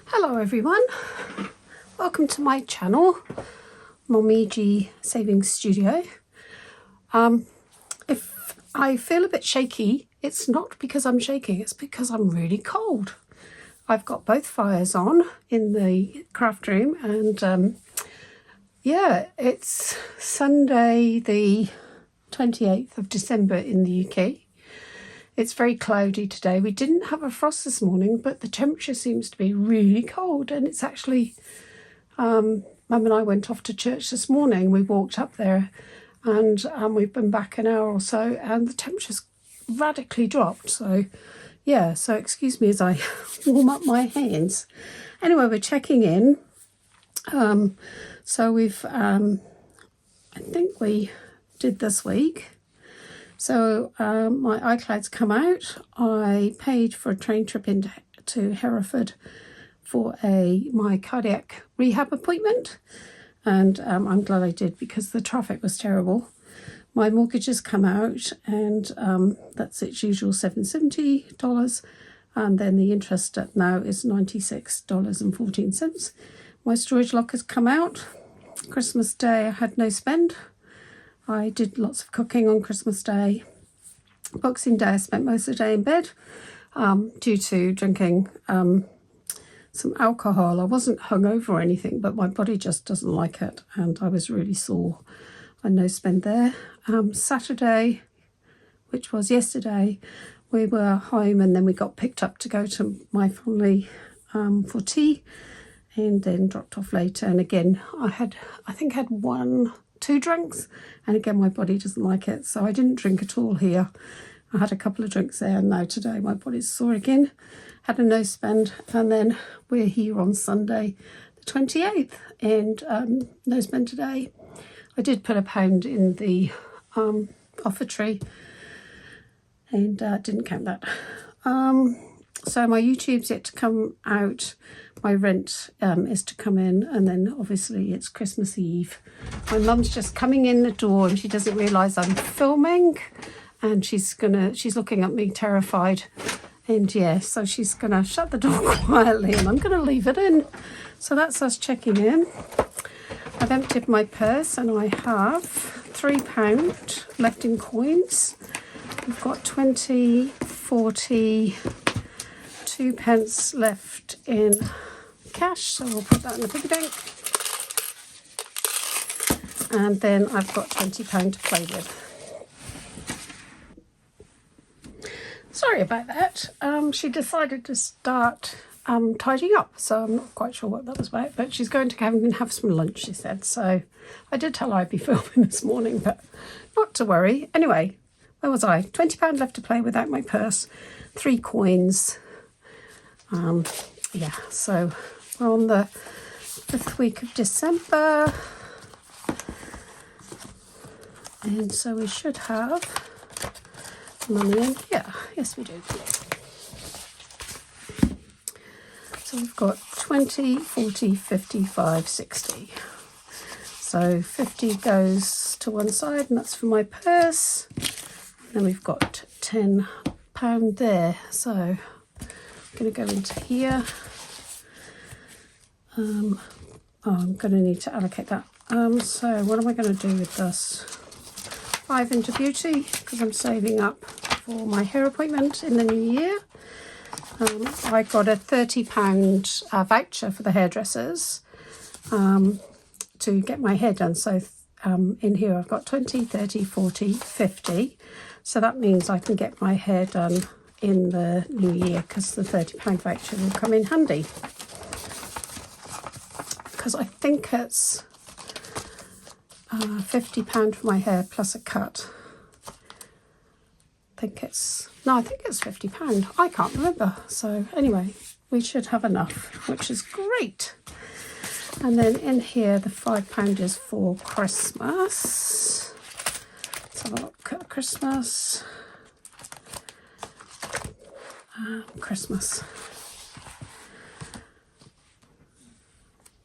Hello everyone, welcome to my channel, Momiji Savings Studio. If I feel a bit shaky, it's not because I'm shaking, it's because I'm really cold. I've got both fires on in the craft room and yeah, it's Sunday the 28th of December in the UK. It's very cloudy today. We didn't have a frost this morning, but the temperature seems to be really cold. And it's actually, Mum and I went off to church this morning. We walked up there and we've been back an hour or so and the temperature's radically dropped. So yeah, so excuse me as I warm up my hands. Anyway, we're checking in. So we've, I think we did this week. So my iCloud's come out. I paid for a train trip into Hereford for my cardiac rehab appointment, and I'm glad I did because the traffic was terrible. My mortgage has come out and that's its usual $770, and then the interest now is $96.14. My storage lock has come out. Christmas Day I had no spend. I did lots of cooking on Christmas Day. Boxing Day I spent most of the day in bed due to drinking some alcohol. I wasn't hungover or anything, but my body just doesn't like it and I was really sore. I no spend there. Saturday, which was yesterday, we were home and then we got picked up to go to my family for tea and then dropped off later. And again, I think I had 2 drinks, and again my body doesn't like it, so I didn't drink at all here. I had a couple of drinks there, and now today my body's sore again. Had a no spend, and then we're here on Sunday the 28th and no spend today. I did put £1 in the offertory and didn't count that. So my YouTube's yet to come out. My rent is to come in, and then obviously it's Christmas Eve. My mum's just coming in the door and she doesn't realise I'm filming, and she's looking at me terrified, and yeah, so she's gonna shut the door quietly and I'm gonna leave it in. So that's us checking in. I've emptied my purse and I have £3 left in coins. We've got 20, 40, 2 pence left in cash, so we'll put that in the piggy bank. And then I've got £20 to play with. Sorry about that. She decided to start tidying up, so I'm not quite sure what that was about, but she's going to come and have some lunch, she said. So I did tell her I'd be filming this morning, but not to worry. Anyway, where was I? £20 left to play with out my purse, 3 coins. Yeah, so we're on the 5th week of December, and so we should have money in here. Yes, we do. So we've got 20, 40, 55, 60. So 50 goes to one side, and that's for my purse. And then we've got £10 there. So I'm going to go into here. I'm going to need to allocate that. So what am I going to do with this? 5 into beauty, because I'm saving up for my hair appointment in the new year. I got a £30 voucher for the hairdressers to get my hair done. So in here I've got 20, 30, 40, 50. So that means I can get my hair done in the new year, because the £30 voucher will come in handy. Because I think it's £50 for my hair plus a cut. I think it's £50. I can't remember. So anyway, we should have enough, which is great. And then in here, the £5 is for Christmas. Let's have a look at Christmas. Christmas.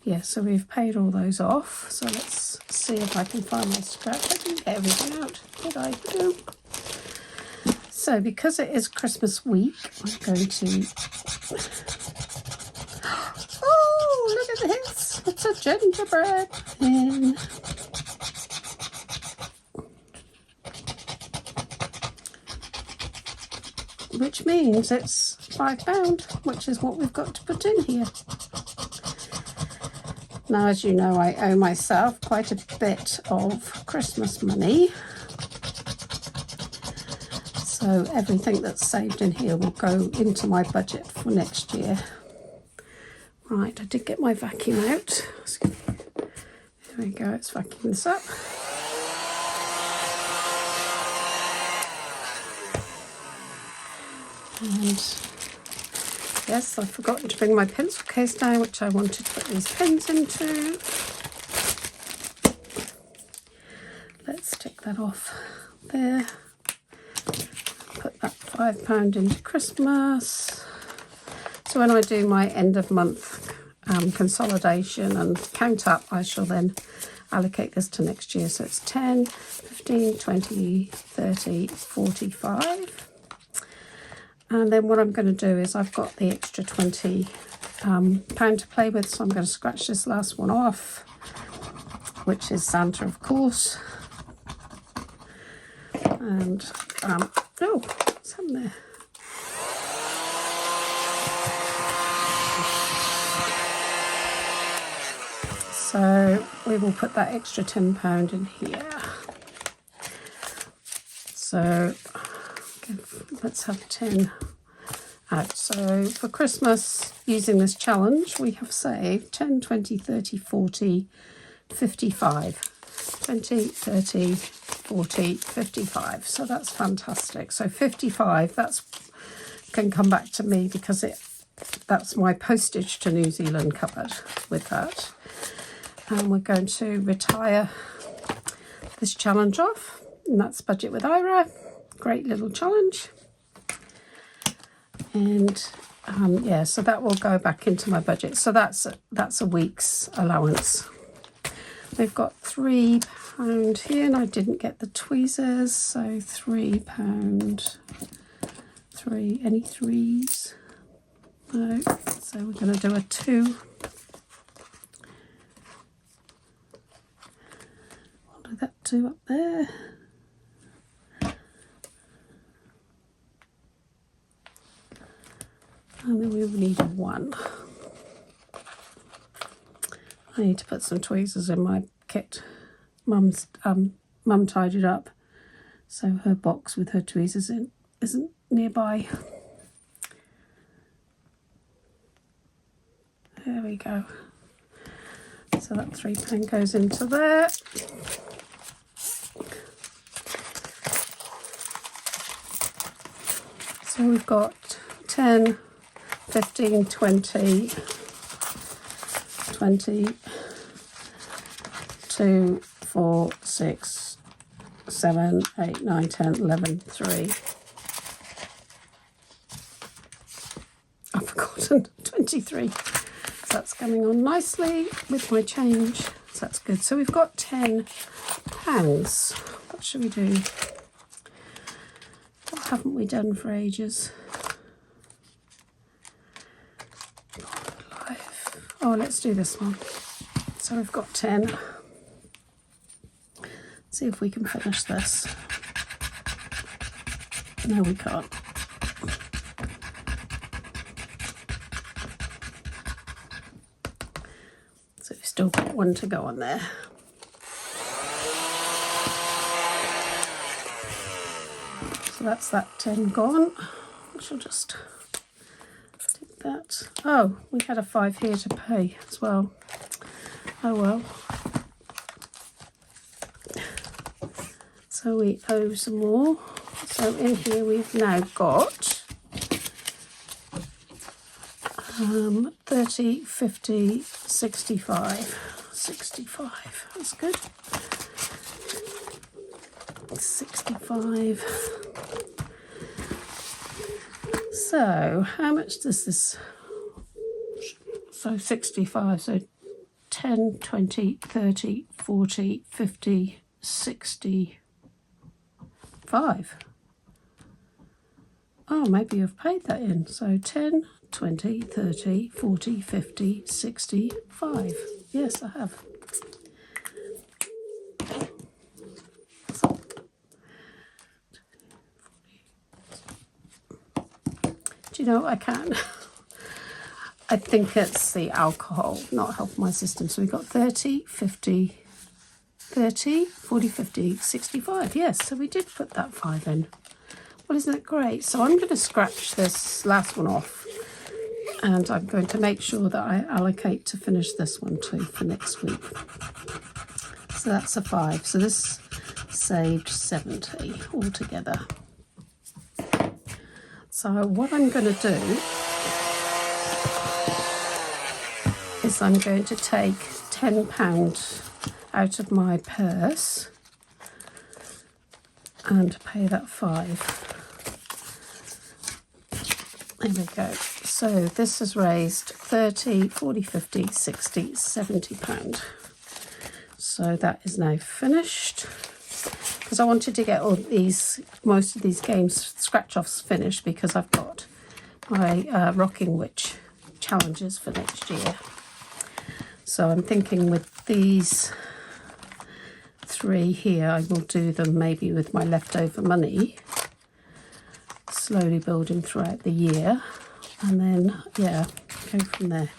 Yeah, so we've paid all those off. So let's see if I can find my scratch. I didn't get everything out, did I? No. So because it is Christmas week, I'm going to a gingerbread in. Which means it's £5, which is what we've got to put in here. Now, as you know, I owe myself quite a bit of Christmas money. So everything that's saved in here will go into my budget for next year. Right, I did get my vacuum out. There we go, it's vacuuming this up. And yes, I've forgotten to bring my pencil case down, which I wanted to put these pens into. Let's take that off there. Put that £5 into Christmas. So when I do my end of month consolidation and count up, I shall then allocate this to next year. So it's 10, 15, 20, 30, 45. And then what I'm going to do is I've got the extra £20 to play with, so I'm going to scratch this last one off, which is Santa, of course. And oh, what's happened there? So we will put that extra £10 in here. So let's have 10 out. So for Christmas, using this challenge, we have saved 10, 20, 30, 40, 55. 20, 30, 40, 55. So that's fantastic. So 55, can come back to me because that's my postage to New Zealand covered with that. And we're going to retire this challenge off, and that's Budget with Ira. Great little challenge. And yeah, so that will go back into my budget. So that's a week's allowance. We've got £3 here, and I didn't get the tweezers, so £3. Any threes? No. So we're going to do a 2. I'll do that 2 up there. And then we will need a 1. I need to put some tweezers in my kit. Mum tidied up, so her box with her tweezers in isn't nearby. There we go. So that £3 goes into there. So we've got 10, 15, 20, 2, 4, 6, 7, 8, 9, 10, 11, 3. I've forgotten 23. So that's coming on nicely with my change. So that's good. So we've got £10. What should we do? What haven't we done for ages? Oh, let's do this one. So we've got 10. Let's see if we can finish this. No, we can't. So we've still got 1 to go on there. So that's that 10 gone. I shall just take that. Oh, we had a 5 here to pay as well. Oh well. So we owe some more. So in here we've now got 30, 50, 65. 65, that's good. 65. So how much does this? So 65, so 10, 20, 30, 40, 50, 65. Oh, maybe I've paid that in. So 10, 20, 30, 40, 50, 65. Yes, I have. Do you know what I can? I think it's the alcohol not helping my system. So we've got 30, 50, 30, 40, 50, 65. Yes, so we did put that 5 in. Well, isn't that great? So I'm going to scratch this last one off, and I'm going to make sure that I allocate to finish this one too for next week. So that's a 5. So this saved 70 altogether. So what I'm going to do is I'm going to take £10 out of my purse and pay that 5. There we go. So this has raised 30, 40, 50, 60, 70 pound. So that is now finished, because I wanted to get all these, most of these games scratch-offs finished, because I've got my Rocking Witch challenges for next year. So I'm thinking with these 3 here, I will do them maybe with my leftover money, slowly building throughout the year, and then, yeah, go from there.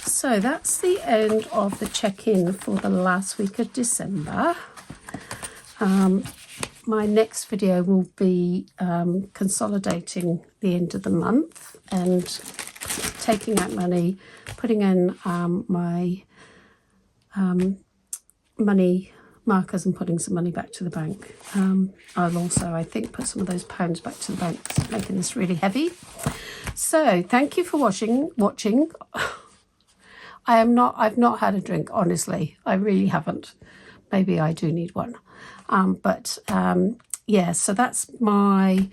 So that's the end of the check-in for the last week of December. My next video will be consolidating the end of the month and taking out money, putting in my money markers and putting some money back to the bank. I'll also, I think, put some of those pounds back to the bank, making this really heavy. So thank you for watching. I've not had a drink, honestly. I really haven't. Maybe I do need one. Yeah, so that's my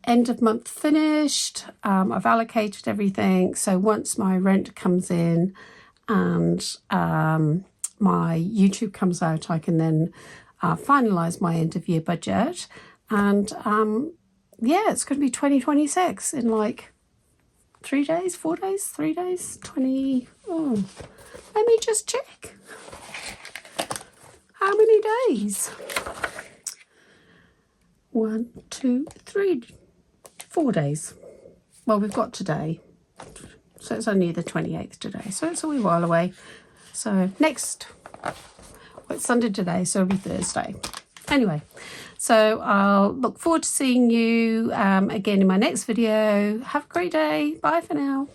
end of month finished. I've allocated everything. So once my rent comes in and my YouTube comes out, I can then finalise my end of year budget. And yeah, it's going to be 2026 in like 3 days, 4 days, 3 days, 20. Oh, let me just check. How many days? 1, 2, 3, 4 days. Well, we've got today, so it's only the 28th today, so it's a wee while away. So next, well, it's Sunday today, so it'll be Thursday. Anyway, so I'll look forward to seeing you again in my next video. Have a great day. Bye for now.